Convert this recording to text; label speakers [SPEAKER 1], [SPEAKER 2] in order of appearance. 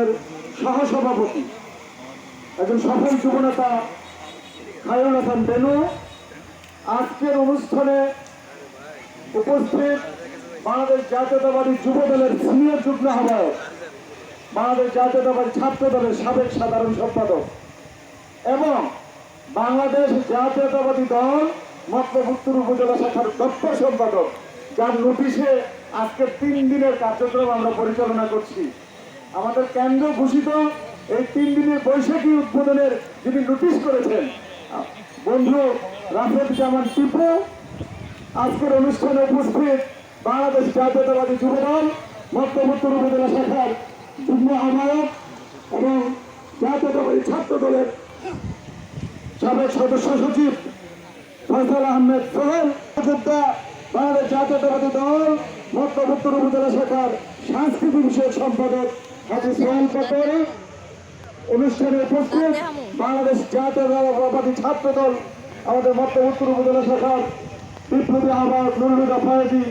[SPEAKER 1] সংগঠনের সহসভাপতি একজন সফল যুবনেতা খায়রুল হাসান বেনু আজকের অনুষ্ঠানে উপস্থিত বাংলাদেশ জাতীয়তাবাদী যুব দলের সিনিয়র যুগ্ম আহ্বায়ক, বাংলাদেশ জাতীয়তাবাদী ছাত্র দলের সাবেক সাধারণ সম্পাদক এবং বাংলাদেশ জাতীয়তাবাদী দল মতলব উত্তর উপজেলা শাখার দপ্তর সম্পাদক, যার নোটিশে আজকে 3 দিনের কার্যক্রম আমরা পরিচালনা করছি। আমাদের কেন্দ্র ঘোষিত এই 3 দিনের বৈশাখী উদ্বোধনের যিনি নোটিশ করেছেন বন্ধু রাফেদ জামান টিপু, আজকের অনুষ্ঠানে উপস্থিত বাংলাদেশ জাতীয়তাবাদী যুব দল মতলব উত্তর উপজেলা শাখার যুগ্ম আহ্বায়ক এবং জাতীয়তাবাদী ছাত্র দলের সাবেক সদস্য সচিব ফয়সাল আহমেদ সোহেল, বাংলাদেশ জাতীয়তাবাদী দল মতলব উত্তর উপজেলা শাখার সাংস্কৃতিক বিষয়ক সম্পাদক হাজি সোহেল পাটোয়ারি, অনুষ্ঠানে উপস্থিত বাংলাদেশ জাতীয়তাবাদী ছাত্র দল আমাদের মতলব উত্তর উপজেলা শাখার বিপ্লবী আহ্বায়ক নুরুল হুদা ফয়েজি,